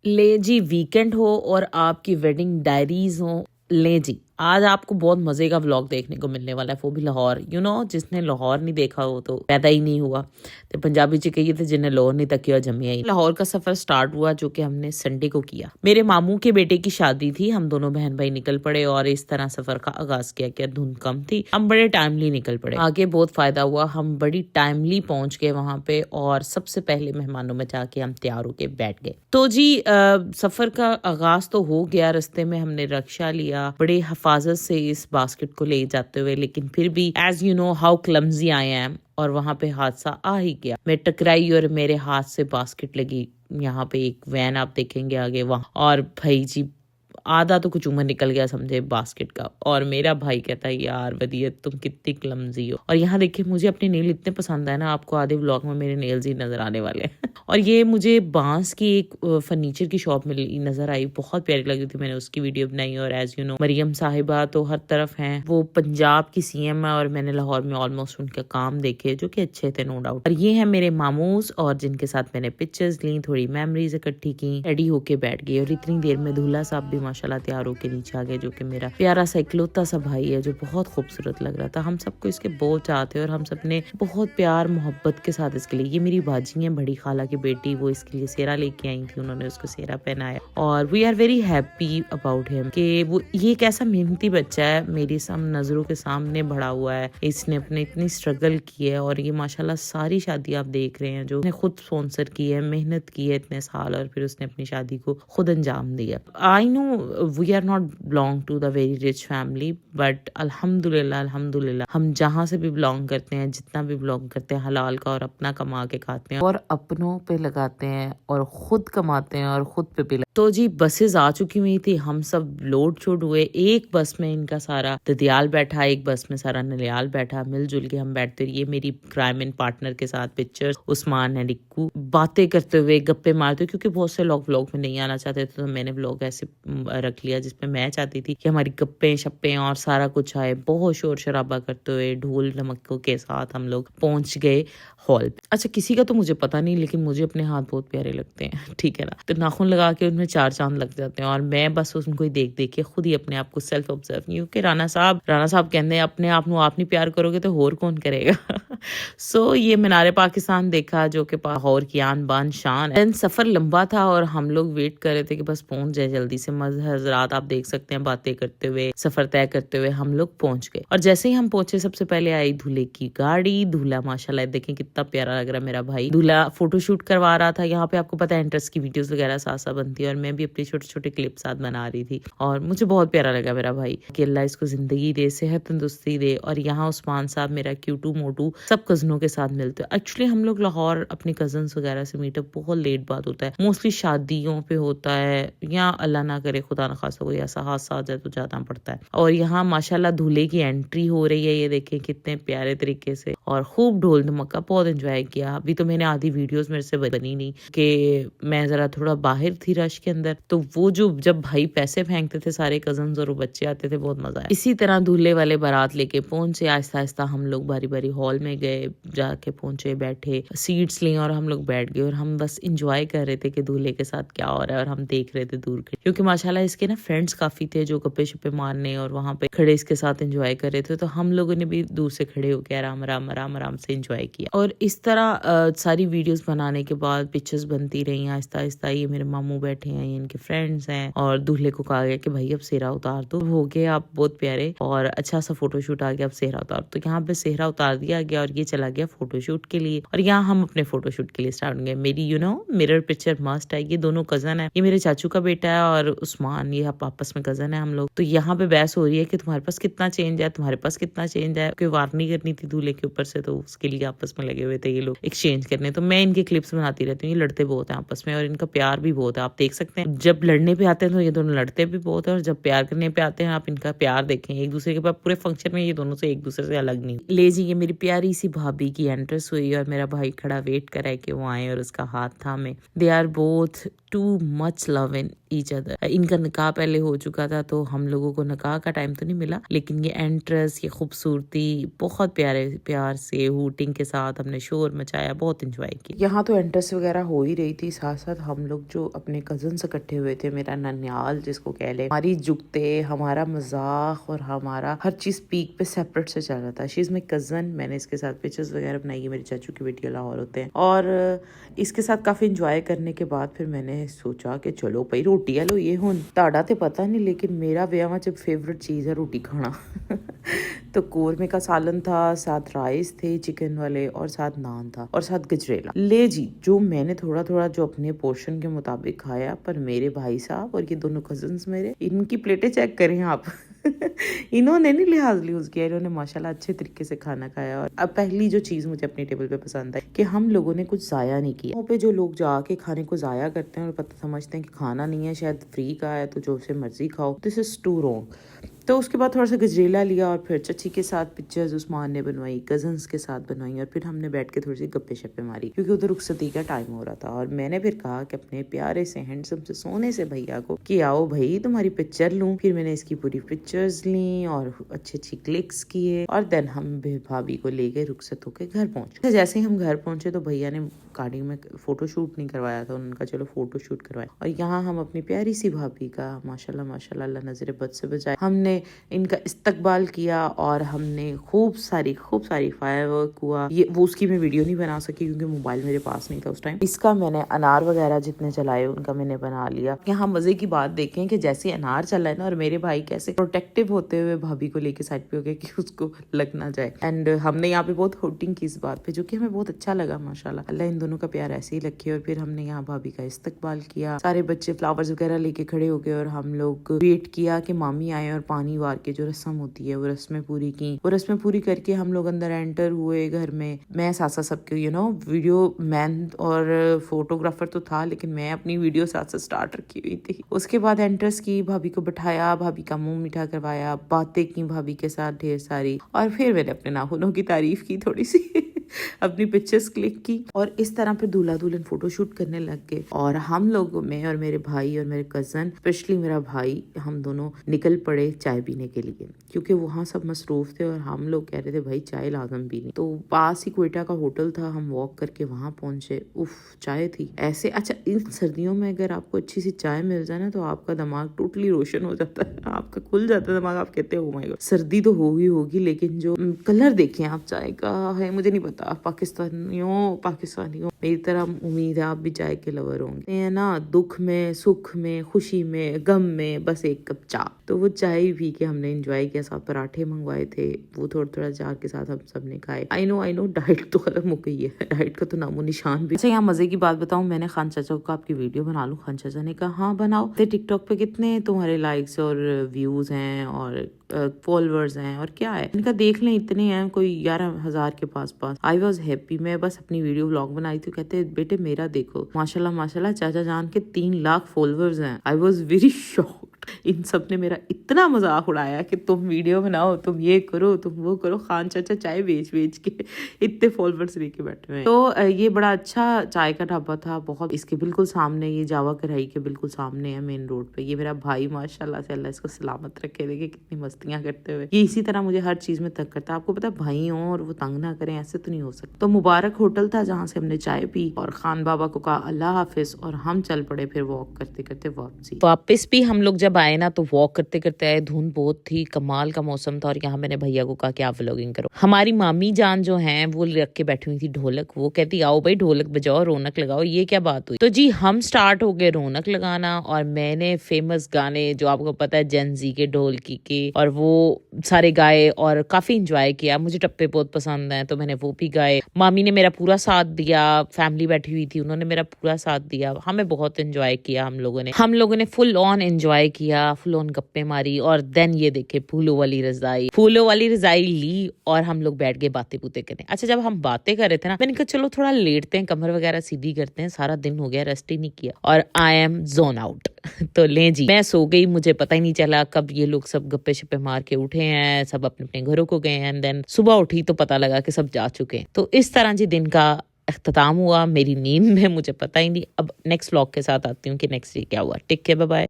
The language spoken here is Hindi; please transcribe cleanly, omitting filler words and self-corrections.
ले जी, वीकेंड हो और आपकी वेडिंग डायरीज हो, ले जी आज आपको बहुत मजे का व्लॉग देखने को मिलने वाला है, वो भी लाहौर। जिसने लाहौर नहीं देखा हो तो पैदा ही नहीं हुआ। तो पंजाबी च कहिए थे जिन्हें लाहौर नहीं तकिया जमिया ही। लाहौर का सफर स्टार्ट हुआ जो कि हमने संडे को किया। मेरे मामू के बेटे की शादी थी, हम दोनों बहन भाई निकल पड़े और इस तरह सफर का आगाज किया। क्या धुंध कम थी, हम बड़े टाइमली निकल पड़े। आगे बहुत फायदा हुआ, हम बड़ी टाइमली पहुंच गए वहां पे और सबसे पहले मेहमानों में जाके हम तैयार होके बैठ गए। तो जी सफर का आगाज तो हो गया। रास्ते में हमने रक्षा लिया बड़े हिफाजत से इस बास्केट को ले जाते हुए, लेकिन फिर भी as you know how clumsy I am, और वहां पे हादसा आ ही गया। मैं टकराई और मेरे हाथ से बास्केट लगी। यहाँ पे एक वैन आप देखेंगे आगे वहाँ, और भाई जी आधा तो कुछ उम्र निकल गया समझे बास्केट का। और मेरा भाई कहता है यार वदियत तुम कितनी क्लमजी हो। और यहाँ देखिए मुझे अपने नेल इतने पसंद है ना, आपको आधे व्लॉग में मेरे नेल्स ही नजर आने वाले हैं। और ये मुझे बांस की एक फर्नीचर की शॉप मिली, नजर आई, बहुत प्यारी लगी थी। मैंने उसकी वीडियो बनाई। और एज यू नो मरियम साहिबा तो हर तरफ हैं, वो पंजाब की सीएम है और मैंने लाहौर में ऑलमोस्ट उनके काम देखे जो कि अच्छे थे नो डाउट। और ये है मेरे मामूस और जिनके साथ मैंने पिक्चर्स ली, थोड़ी मेमोरीज इकट्ठी की, रेडी होके बैठ गई। और इतनी देर में दूल्हा साहब भी माशाल्लाह तैयार होके नीचे आ गए, जो कि मेरा प्यारा सा इकलौता सा भाई है जो बहुत खूबसूरत लग रहा था। हम सबको इसके बहुत चाहते हैं और हम सब ने बहुत प्यार मोहब्बत के साथ इसके लिए, ये मेरी बाजी है बड़ी खाला की बेटी, वो इसके लिए सेहरा लेके आई थी, उन्होंने उसको सेहरा पहनाया। और we are very happy about him कि वो ये एक ऐसा मेहनती बच्चा है, मेरी नजरों के सामने बड़ा हुआ है। इसने अपने इतनी स्ट्रगल की है और ये माशाल्लाह सारी शादी आप देख रहे हैं जो उसने खुद स्पॉन्सर की है, मेहनत की है इतने साल, और फिर उसने अपनी शादी को खुद अंजाम दिया। I know we are not belong to the very rich family, but अल्हम्दुलिल्लाह हम जहाँ से भी बिलोंग करते हैं, जितना भी बिलोंग करते हैं, हलाल का और अपना कमा के खाते हैं और अपनों पे लगाते हैं और खुद कमाते हैं और खुद पे भी। तो जी बसेस आ चुकी हुई थी, हम सब लोड छोड़ हुए। एक बस में इनका सारा ददियाल बैठा, एक बस में सारा नलियाल बैठा, मिलजुल के हम बैठते। ये मेरी क्राइम एंड पार्टनर के साथ पिक्चर्स, उस्मान है डिक्कू, बातें करते हुए गप्पे मारते हुए, क्योंकि बहुत से लोग व्लॉग में नहीं आना चाहते थे तो मैंने व्लॉग ऐसे रख लिया जिसमें मैं चाहती थी कि हमारी गप्पे शप्पे और सारा कुछ आए। बहुत शोर शराबा करते हुए ढोल ढमकों के साथ हम लोग पहुंच गए हॉल। अच्छा किसी का तो मुझे पता नहीं, लेकिन मुझे अपने हाथ बहुत प्यारे लगते हैं, ठीक है ना, तो नाखून लगा के उनमें चार चांद लग जाते हैं और मैं बस उनको ही देख देख के खुद ही अपने आप को सेल्फ ऑब्जर्व, क्योंकि राणा साहब कहते हैं अपने आप आप नहीं प्यार करोगे तो होर कौन करेगा। सो ये मीनारे पाकिस्तान देखा जो कि लाहौर की आन बान शान है। सफर लंबा था और हम लोग वेट कर रहे थे कि बस पहुंच जाए जल्दी से। हजरात आप देख सकते हैं बातें करते हुए, सफर तय करते हुए हम लोग पहुंच गए। और जैसे ही हम पहुंचे सबसे पहले आई दूल्हे की गाड़ी। दूल्हा माशाल्लाह देखें कितना प्यारा लग रहा है मेरा भाई। दूल्हा फोटोशूट करवा रहा था। यहाँ पे आपको पता है इंटरेस्ट की वीडियोस वगैरह साथ साथ बनती है और मैं भी अपनी छोटे छोटे क्लिप साथ बना रही थी और मुझे बहुत प्यारा लगा मेरा भाई कि अल्लाह इसको जिंदगी दे, सेहत तंदुरुस्ती दे। और यहाँ उस्मान साहब मेरा क्यूटू मोटू सब कजनों के साथ मिलते हैं। एक्चुअली हम लोग लाहौर अपने कजन्स वगैरह से मीटअप बहुत लेट बात होता है, मोस्टली शादियों पे होता है या अल्लाह ना करे खुदा ना खासा कोई ऐसा हादसा आ जाए तो जाना पड़ता है। और यहाँ माशाल्लाह दूल्हे की एंट्री हो रही है, ये देखें कितने प्यारे तरीके से, और खूब ढोल धमक्का, बहुत एंजॉय किया। अभी तो मैंने आधी वीडियोस मेरे से बनी नहीं कि मैं जरा थोड़ा बाहर थी रश के अंदर, तो वो जो जब भाई पैसे फेंकते थे सारे कजन्स और वो बच्चे आते थे बहुत मजा आया। इसी तरह दूल्हे वाले बारात लेके पहुंचे। आहिस्ता आहिस्ता हम लोग बारी बारी हॉल में गए, जाके पहुंचे, बैठे, सीट्स ली और हम लोग बैठ गए और हम बस इंजॉय कर रहे थे कि दूल्हे के साथ क्या हो रहा है। और हम देख रहे थे दूर के, क्योंकि माशाल्लाह इसके ना फ्रेंड्स काफी थे जो गप्पे शप्पे मारने और वहां पे खड़े इसके साथ एंजॉय कर रहे थे, तो हम लोगों ने भी दूर से खड़े होकर आराम आराम आराम आराम से एंजॉय किया। और इस तरह सारी वीडियोस बनाने के बाद पिक्चर्स बनती रही आहिस्ता आहिस्ता। ये मेरे मामू बैठे हैं, इनके फ्रेंड्स हैं, और दूल्हे को कहा गया कि भाई अब सेहरा उतार दो, हो गए आप बहुत प्यारे और अच्छा सा फोटोशूट आ गया, अब सेहरा उतार। तो यहाँ पे सेहरा उतार दिया गया और ये चला गया फोटोशूट के लिए। और यहाँ हम अपने फोटोशूट के लिए स्टार्ट गए। मेरी मिरर पिक्चर मस्ट है। ये दोनों कजन है, ये मेरे चाचू का बेटा है और उस्मान, ये आपस में कजन है हम लोग। तो यहाँ पे बहस हो रही है कि तुम्हारे पास कितना चेंज है, तुम्हारे पास कितना चेंज है, कोई वार नहीं करनी थी दूल्हे के ऊपर से, तो उसके लिए आपस में लगे हुए थे ये लोग एक्सचेंज करने। तो मैं इनके क्लिप्स बनाती रहती हूँ, ये लड़ते बहुत है आपस में और इनका प्यार भी बहुत है। आप देख सकते हैं जब लड़ने पे आते हैं तो ये दोनों लड़ते भी बहुत है, और जब प्यार करने पे आते हैं आप इनका प्यार देखें एक दूसरे के पास। पूरे फंक्शन में ये दोनों से एक दूसरे से अलग नहीं। ले जी ये मेरी प्यारी सी भाभी की एंट्रेंस हुई और मेरा भाई खड़ा वेट कर रहा है कि वो आए और उसका हाथ थामे। They are both too much love in each other. इनका निकाह पहले हो चुका था तो हम लोगों को निकाह का टाइम तो नहीं मिला, लेकिन ये एंट्रेंस, ये खूबसूरती, बहुत प्यारे प्यार से हूटिंग के साथ हमने शोर मचाया, बहुत इंजॉय किया। यहाँ तो एंट्रेंस वगैरह हो ही रही थी, साथ साथ हम लोग जो अपने कजन से इकट्ठे हुए थे, मेरा नन्याल जिसको कह ले, हमारी जुगते, हमारा मजाक और हमारा हर चीज पीक पे सेपरेट से चल रहा था। शी इज माई कजन, मैंने इसके साथ पिक्चर्स वगैरह बनाई है, मेरे चाचू की बेटी लाहौर होते हैं, और इसके साथ काफी इंजॉय करने के बाद फिर मैंने सोचा कि चलो भाई रोटी लो, ये हुन ताड़ा तो पता नहीं, लेकिन मेरा ब्याह च फेवरेट चीज है रोटी खाना। तो कोरमे का सालन था, साथ राइस थे चिकन वाले, और साथ नान था, और साथ गजरेला। ले जी, जो मैंने थोड़ा थोड़ा जो अपने पोर्शन के मुताबिक खाया, पर मेरे भाई साहब और ये दोनों कजन्स मेरे, इनकी प्लेटें चेक करें आप। इन्होंने नहीं लिहाज यूज किया, इन्होंने माशाल्लाह अच्छे तरीके से खाना खाया। और अब पहली जो चीज मुझे अपनी टेबल पे पसंद है कि हम लोगों ने कुछ जाया नहीं किया। वहाँ पे जो लोग जाके खाने को जाया करते हैं और पता समझते हैं कि खाना नहीं है, शायद फ्री का है, तो जो से मर्जी खाओ, दिस इज टू रॉन्ग। तो उसके बाद थोड़ा सा गजरेला लिया, और फिर चची के साथ पिक्चर्स उस्मान ने बनवाई, कजन्स के साथ बनवाई, और फिर हमने बैठ के थोड़ी सी गप्पे शप्पे मारी, क्योंकि उधर रुखसती का टाइम हो रहा था। और मैंने फिर कहा कि अपने प्यारे से हैंडसम से सोने से भैया को कि आओ भाई तुम्हारी पिक्चर लूं। फिर मैंने इसकी पूरी पिक्चर्स ली और अच्छी अच्छी क्लिक्स किए, और देन हम भाभी को ले गए रुखसत होकर घर पहुंचे। जैसे ही हम घर पहुंचे तो भैया ने गाड़ी में फोटो शूट नहीं करवाया था, उनका चलो फोटो शूट करवाया। और यहाँ हम अपनी प्यारी सी भाभी का माशाल्लाह माशाल्लाह अल्लाह नजरे बद से बचाए, हमने इनका इस्तकबाल किया, और हमने खूब सारी फायरवर्क हुआ। ये वो उसकी मैं वीडियो नहीं बना सकी क्योंकि मोबाइल मेरे पास नहीं था उस टाइम। इसका मैंने अनार वगैरह जितने चलाए उनका मैंने बना लिया। यहाँ मजे की बात देखें कि जैसे अनार चला है ना, और मेरे भाई कैसे प्रोटेक्टिव होते हुए भाभी को लेके साइड पे हो गए कि उसको लग ना जाए। एंड हमने यहाँ पे बहुत होटिंग की इस बात पे, जो कि हमें बहुत अच्छा लगा माशाल्लाह। अल्लाह इन दोनों का प्यार ऐसे ही रखे। और फिर हमने यहाँ भाभी का इस्तकबाल किया, सारे बच्चे फ्लावर्स वगैरह लेके खड़े हो गए, और हम लोग वेट किया कि मामी आए और पानी वार के जो रस्म होती है वो रस्में पूरी की। वो रस्में पूरी करके हम लोग अंदर एंटर हुए घर में। मैं साथ सबके वीडियो मैन और फोटोग्राफर तो था, लेकिन मैं अपनी वीडियो साथ स्टार्ट रखी हुई थी। उसके बाद एंट्रेंस की, भाभी को बिठाया, भाभी का मुंह मीठा करवाया, बातें की भाभी के साथ ढेर सारी, और फिर मैंने अपने नाखूनों की तारीफ की थोड़ी सी। अपनी पिक्चर्स क्लिक की, और इस तरह फिर दूल्हा दुल्हन फोटोशूट करने लग गए। और हम लोग, मैं और मेरे भाई और मेरे कजन, स्पेशली मेरा भाई, हम दोनों निकल पड़े चाय पीने के लिए, क्योंकि वहाँ सब मसरूफ थे और हम लोग कह रहे थे भाई चाय लाजम पीनी। तो पास ही क्वेटा का होटल था, हम वॉक करके वहाँ पहुंचे। उफ, चाय थी ऐसे। अच्छा, इन सर्दियों में अगर आपको अच्छी सी चाय मिल जाए ना, तो आपका दिमाग टोटली रोशन हो जाता है, आपका खुल जाता है दिमाग। आप कहते हो माय गॉड, सर्दी तो होगी, लेकिन जो कलर देखें आप चाय का है, मुझे नहीं पता पाकिस्तानियों मेरी तरह उम्मीद है आप भी चाय के लवर होंगे ना। दुख में, सुख में, खुशी में, गम में, बस एक कप चाय। तो वो चाय पी के हमने एंजॉय किया। साथ पराठे मंगवाए थे, वो थोड़ा थोड़ा जार के साथ हम सब ने खाए। आई नो डाइट तो खत्म हो गई है, डाइट का तो नामो निशान भी। अच्छा, यहाँ मजे की बात बताऊं, मैंने खान चाचा को आपकी वीडियो बना लूं। खान चाचा ने कहा हाँ बनाओ। टिकटॉक पे कितने तुम्हारे लाइक्स और व्यूज हैं और फॉलोअर्स हैं और क्या है इनका, देख लें इतने हैं, कोई 11,000 के पास। I was happy. मैं बस अपनी वीडियो व्लॉग बनाई थी, कहते बेटे मेरा देखो, माशाल्लाह माशाल्लाह चाचा जान के 3 लाख फॉलोअर्स हैं। I was very shocked. इन सब ने मेरा इतना मजाक उड़ाया कि तुम वीडियो बनाओ, तुम ये करो, तुम वो करो। खान चाचा चाय बेच के इतने फॉलोअर्स लेके बैठे हुए। तो ये बड़ा अच्छा चाय का ढाबा था, बहुत। इसके बिल्कुल सामने, ये जावा कढ़ाई के बिल्कुल सामने है मेन रोड पे। ये मेरा भाई माशाल्लाह से, अल्लाह इसको सलामत रखे, देखे कितनी मस्तियां करते हुए। ये इसी तरह मुझे हर चीज में तंग करता है। आपको पता, भाई हो और वो तंग ना करें, ऐसे तो नहीं हो सकता। तो मुबारक होटल था जहाँ से हमने चाय पी, और खान बाबा को कहा अल्लाह हाफिज, और हम चल पड़े फिर वॉक करते करते वापस भी। हम लोग जब आए ना, तो वॉक करते करते आए, धुंध बहुत थी, कमाल का मौसम था। और यहाँ मैंने भैया को कहा कि आप व्लॉगिंग करो। हमारी मामी जान जो हैं वो रख के बैठी हुई थी ढोलक। वो कहती आओ भाई ढोलक बजाओ, रौनक लगाओ। ये क्या बात हुई? तो जी हम स्टार्ट हो गए रौनक लगाना, और मैंने फेमस गाने जो आपको पता है जेनजी के, ढोलकी के, और वो सारे गाए और काफी इंजॉय किया। मुझे टप्पे बहुत पसंद हैं तो मैंने वो भी गाए। मामी ने मेरा पूरा साथ दिया, फैमिली बैठी हुई थी, उन्होंने मेरा पूरा साथ दिया। हमें बहुत एंजॉय किया हम लोगों ने फुल ऑन एंजॉय किया, फुल ऑन गप्पे मारी। और देन ये देखे फूलों वाली रजाई ली, और हम लोग बैठ गए बातें बूते करने। अच्छा, जब हम बातें कर रहे थे ना, मैंने कहा चलो थोड़ा लेटते हैं, कमर वगैरह सीधी करते हैं, सारा दिन हो गया रेस्ट ही नहीं किया, और आई एम जोन आउट। तो ले जी, मैं सो गई, मुझे पता ही नहीं चला कब ये लोग सब गप्पे शप्पे मार के उठे हैं, सब अपने अपने घरों को गए हैं। एंड देन सुबह उठी तो पता लगा कि सब जा चुके हैं। तो इस तरह जी दिन का अख्ताम हुआ मेरी नींद में, मुझे पता ही नहीं। अब नेक्स्ट व्लॉग के साथ आती हूँ कि नेक्स्ट डे क्या हुआ। Take care, bye bye.